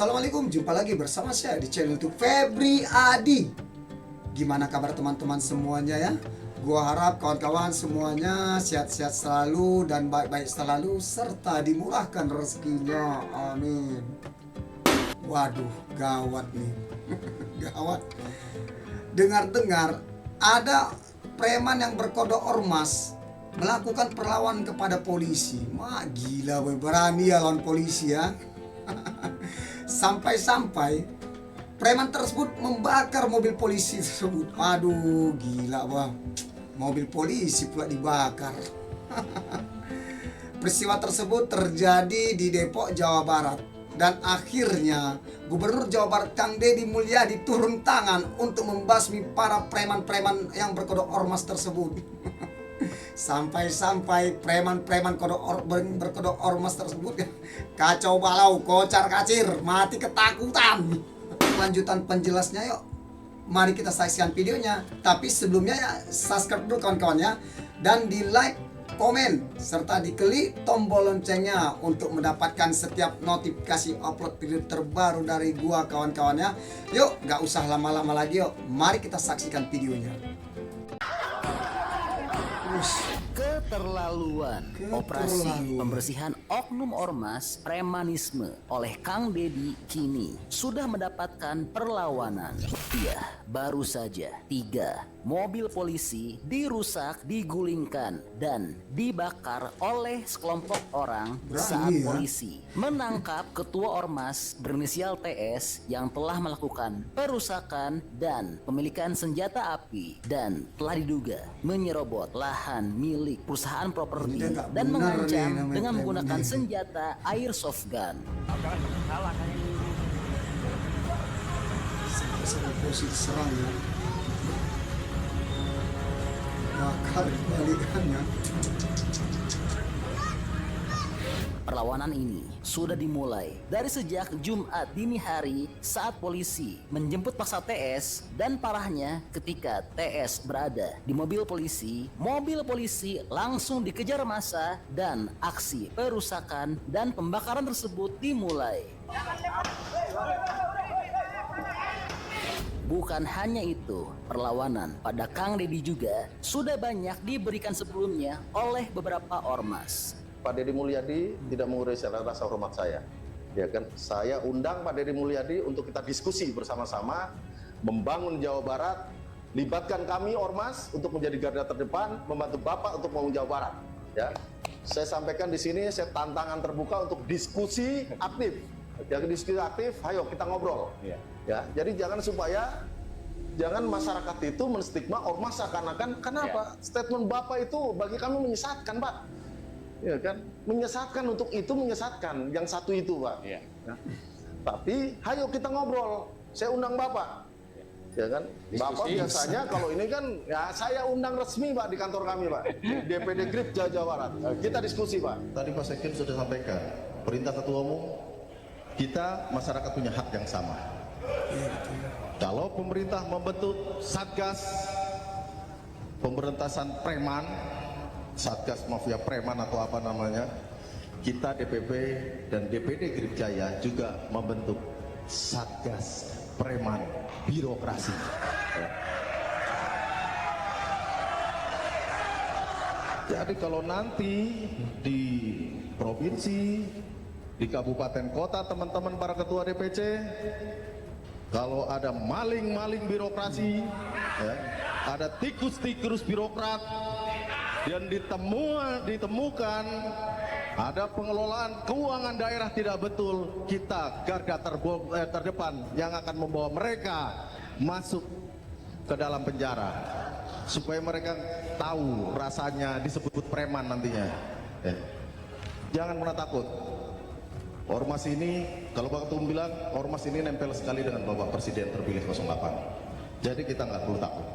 Assalamualaikum, jumpa lagi bersama saya di channel YouTube Febri Adi. Gimana kabar teman-teman semuanya ya? Gua harap kawan-kawan semuanya sehat-sehat selalu dan baik-baik selalu serta dimurahkan rezekinya. Amin. Waduh, gawat nih. Gawat. Dengar-dengar ada preman yang berkodok ormas melakukan perlawanan kepada polisi. Wah, gila, boy. Berani ya lawan polisi ya. Sampai-sampai preman tersebut membakar mobil polisi tersebut. Aduh, gila wah. Mobil polisi pula dibakar. Peristiwa tersebut terjadi di Depok, Jawa Barat. Dan akhirnya Gubernur Jawa Barat Kang Deddy Mulyadi turun tangan untuk membasmi para preman-preman yang berkodok ormas tersebut. Sampai-sampai preman-preman berkodok ormas tersebut kacau balau, kocar kacir, mati ketakutan. Lanjutan penjelasnya yuk, mari kita saksikan videonya. Tapi sebelumnya ya, subscribe dulu kawan-kawan ya, dan di like, komen, serta diklik tombol loncengnya untuk mendapatkan setiap notifikasi upload video terbaru dari gua kawan-kawan ya. Yuk, gak usah lama-lama lagi yuk, mari kita saksikan videonya. Keterlaluan. Operasi pembersihan oknum ormas premanisme oleh Kang Deddy kini sudah mendapatkan perlawanan. Iya, baru saja 3 mobil polisi dirusak, digulingkan, dan dibakar oleh sekelompok orang saat polisi menangkap ketua ormas berinisial TS yang telah melakukan perusakan dan pemilikan senjata api dan telah diduga menyerobot lahan milik perusahaan properti dan mengancam dengan menggunakan senjata airsoft gun. Sampai posisi serang ya, bakar kebalikannya. Perlawanan ini sudah dimulai dari sejak Jumat dini hari saat polisi menjemput paksa TS, dan parahnya ketika TS berada di mobil polisi langsung dikejar massa dan aksi perusakan dan pembakaran tersebut dimulai. Bukan hanya itu, perlawanan pada Kang Deddy juga sudah banyak diberikan sebelumnya oleh beberapa ormas. Pak Deddy Mulyadi tidak mengurangi rasa hormat saya. Ya kan, saya undang Pak Deddy Mulyadi untuk kita diskusi bersama-sama membangun Jawa Barat, libatkan kami ormas untuk menjadi garda terdepan, membantu Bapak untuk membangun Jawa Barat. Ya, saya sampaikan di sini, saya tantangan terbuka untuk diskusi aktif. Jadi diskusi aktif, ayo kita ngobrol. Ya, jadi jangan masyarakat itu menstigma ormas seakan-akan. Kenapa? Statement Bapak itu bagi kami menyesatkan, Pak. Ya kan, menyesatkan, untuk itu menyesatkan yang satu itu, Pak. Ya. Tapi ayo kita ngobrol, saya undang Bapak. Ya kan, diskusi. Bapak biasanya kalau ini kan ya saya undang resmi, Pak, di kantor kami, Pak, DPD GRIP Jawa Barat. Kita diskusi, Pak. Tadi Pak Sekjen sudah sampaikan, perintah Ketua Umum, kita masyarakat punya hak yang sama. Kalau pemerintah membentuk Satgas pemberantasan preman, Satgas mafia preman atau apa namanya, kita DPP dan DPD GRIP Jaya juga membentuk Satgas preman birokrasi. Jadi kalau nanti di provinsi, di kabupaten kota, teman-teman para ketua DPC, kalau ada maling-maling birokrasi, ya, ada tikus-tikus birokrat, dan ditemukan ada pengelolaan keuangan daerah tidak betul, kita garda terdepan yang akan membawa mereka masuk ke dalam penjara supaya mereka tahu rasanya disebut preman nantinya. Jangan pernah takut. Ormas ini, kalau Pak Ketum bilang, ormas ini nempel sekali dengan Bapak Presiden terpilih 08. Jadi kita nggak perlu takut.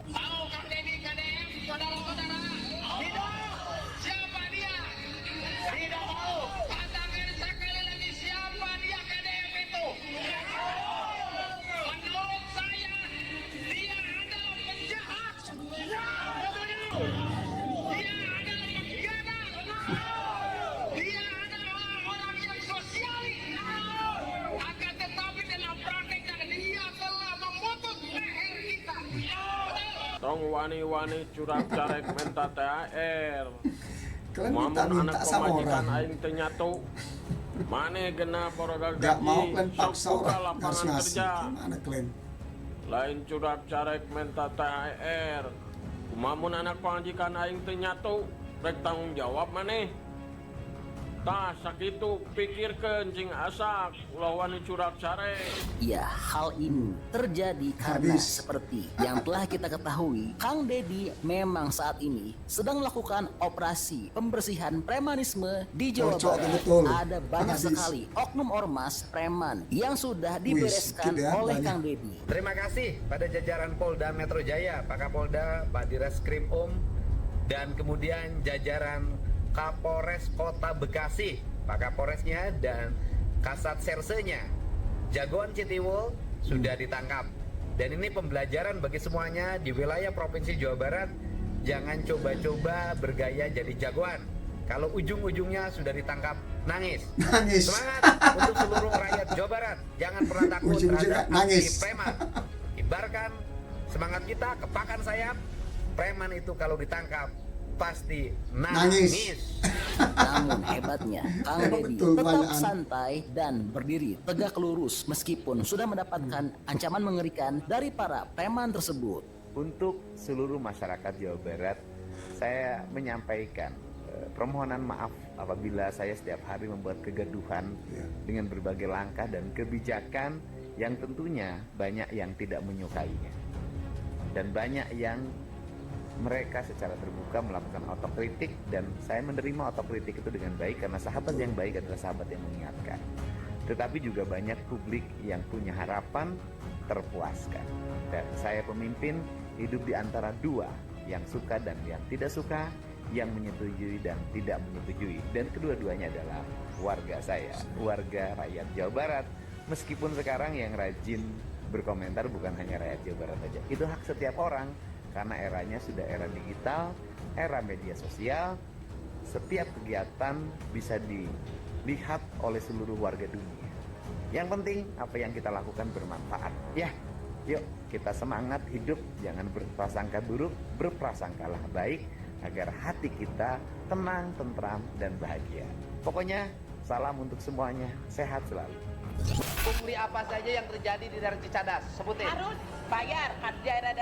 Dia adalah orang yang sosialis, akan tetapi tong wani-wani curang carek minta THR. Kalian Mamun minta anak sama pemajikan orang. aing teu nyatu. Mane genap oroga Gak mau gaji, kalian sok paksa buka orang harus lapangan ngasih. kerja. Gimana kalian? Lain curang carek minta THR. Mamun anak pemajikan aing teu nyatu, rek tanggung jawab maneh. Tah sakitu pikirkeun cing asak lawan curak carek. Ya, hal ini terjadi karena Habis. seperti yang telah kita ketahui, Kang Deddy memang saat ini sedang melakukan operasi pembersihan premanisme di Jawa Cocok, Barat. betul. Ada banyak Habis. sekali oknum ormas preman yang sudah dibereskan sedikit ya, oleh banyak. Kang Deddy. Terima kasih pada jajaran Polda Metro Jaya, Pak Kapolda, Pak Direskrim dan kemudian jajaran Kapolres Kota Bekasi, Pak Kapolresnya dan Kasat Sersenya. Jagoan Citiwol sudah ditangkap. Dan ini pembelajaran bagi semuanya di wilayah Provinsi Jawa Barat. Jangan coba-coba bergaya jadi jagoan. Kalau ujung-ujungnya sudah ditangkap, nangis. Nangis. Semangat untuk seluruh rakyat Jawa Barat. Jangan pernah takut Ujung-ujungnya terhadap nangis. aksi preman. Ibarkan semangat kita, kepakan sayap. Preman itu kalau ditangkap pasti nangis. Namun hebatnya, Kang Memang Deddy betul, tetap banyakan. santai dan berdiri tegak lurus meskipun sudah mendapatkan ancaman mengerikan dari para preman tersebut. Untuk seluruh masyarakat Jawa Barat, saya menyampaikan permohonan maaf apabila saya setiap hari membuat kegaduhan dengan berbagai langkah dan kebijakan yang tentunya banyak yang tidak menyukainya. Dan banyak yang mereka secara terbuka melakukan otokritik, dan saya menerima otokritik itu dengan baik karena sahabat yang baik adalah sahabat yang mengingatkan. Tetapi juga banyak publik yang punya harapan terpuaskan. Dan saya pemimpin hidup di antara dua, yang suka dan yang tidak suka, yang menyetujui dan tidak menyetujui. Dan kedua-duanya adalah warga saya, warga rakyat Jawa Barat. Meskipun sekarang yang rajin berkomentar bukan hanya rakyat Jawa Barat saja. Itu hak setiap orang. Karena eranya sudah era digital, era media sosial, setiap kegiatan bisa dilihat oleh seluruh warga dunia. Yang penting apa yang kita lakukan bermanfaat. Ya, yuk kita semangat hidup, jangan berprasangka buruk, berprasangkalah baik agar hati kita tenang, tentram, dan bahagia. Pokoknya salam untuk semuanya, sehat selalu. Pungli apa saja yang terjadi di daerah Cicadas? Sebutin. Harus bayar, daerah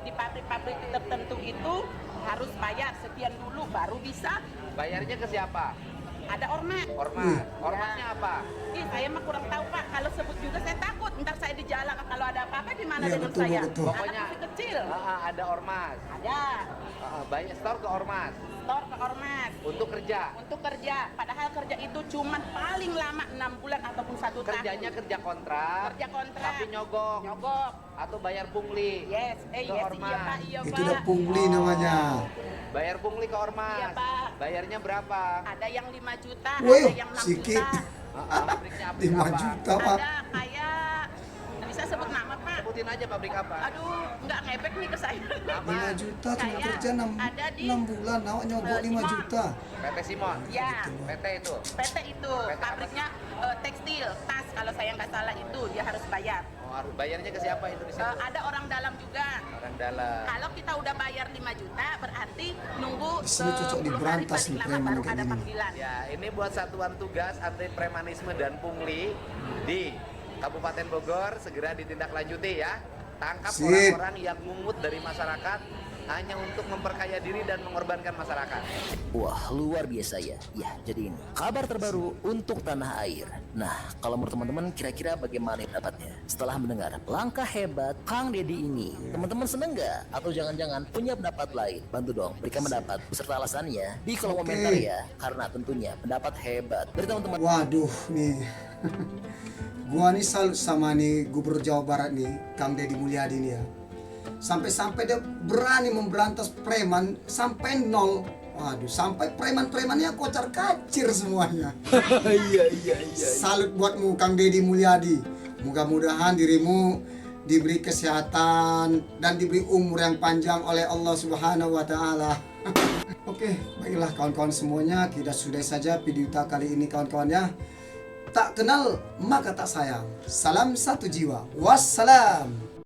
di pabrik-pabrik tertentu itu harus bayar sekian dulu baru bisa. Bayarnya ke siapa? Ada ormas. Ormas. Ormasnya apa? Ih, saya mah kurang tahu Pak. Kalau sebut juga saya takut. Ntar saya di jalan kalau ada apa-apa gimana Iya, dengan betul, saya? betul. Pokoknya Anak masih kecil. ada ormas. Ada. Banyak store ke ormas Store ke ormas. untuk kerja. Untuk kerja. Padahal kerja itu cuma paling lama 6 bulan ataupun 1 tahun. Kerjanya kerja kontrak. Kerja kontrak. Tapi nyogok. Nyogok. Atau bayar pungli. Yes, Ke yes, iya ormas. Pak, iya Itu Pak. udah pungli namanya. Bayar pungli ke ormas. Iya, Pak. Bayarnya berapa? Ada yang 5 juta, Wih, ada yang 6 sikit. juta. Pabriknya pabrik 5 apa? juta Pak. Ada kayak bisa sebut nama Pak. Sebutin aja pabrik apa? Aduh, nggak ngepek nih ke saya. 5 juta cuma Kayak kerja 6 ada di- bulan, awak nyogok 5 Simon. juta. PT Simon. Ya, PT itu. PT itu PT apa? pabriknya tekstil, tas kalau saya nggak salah itu dia harus bayar. Oh, harus bayarnya ke siapa itu di situ? Ada orang dalam juga. Orang dalam. Kalau kita udah bayar 5 juta berarti nunggu Di sini cocok 10 hari diberantas paling nih lama preman baru kayak ada gini. panggilan. Ya, ini buat Satuan Tugas Anti Premanisme dan Pungli di Kabupaten Bogor, segera ditindaklanjuti ya. Tangkap Sip. orang-orang yang mungut dari masyarakat hanya untuk memperkaya diri dan mengorbankan masyarakat. Wah, luar biasa ya. Ya, jadi ini kabar terbaru untuk tanah air. Nah, kalau menurut teman-teman kira-kira bagaimana pendapatnya setelah mendengar langkah hebat Kang Deddy ini? Teman-teman seneng nggak? Atau jangan-jangan punya pendapat lain? Bantu dong, berikan pendapat beserta alasannya di kolom Oke. komentar ya. Karena tentunya pendapat hebat dari teman-teman. Waduh nih. Gua nih salut sama nih Gubernur Jawa Barat nih, Kang Deddy Mulyadi nih ya. Sampai-sampai dia berani memberantas preman sampai nol. Waduh, sampai preman-premannya kocar kacir semuanya. Iya. Salut buatmu Kang Deddy Mulyadi. Mudah-mudahan dirimu diberi kesehatan dan diberi umur yang panjang oleh Allah Subhanahu wa taala. Oke, baiklah kawan-kawan semuanya, kita sudah saja video kita kali ini kawan-kawan ya. Tak kenal maka tak sayang. Salam satu jiwa. Wassalam.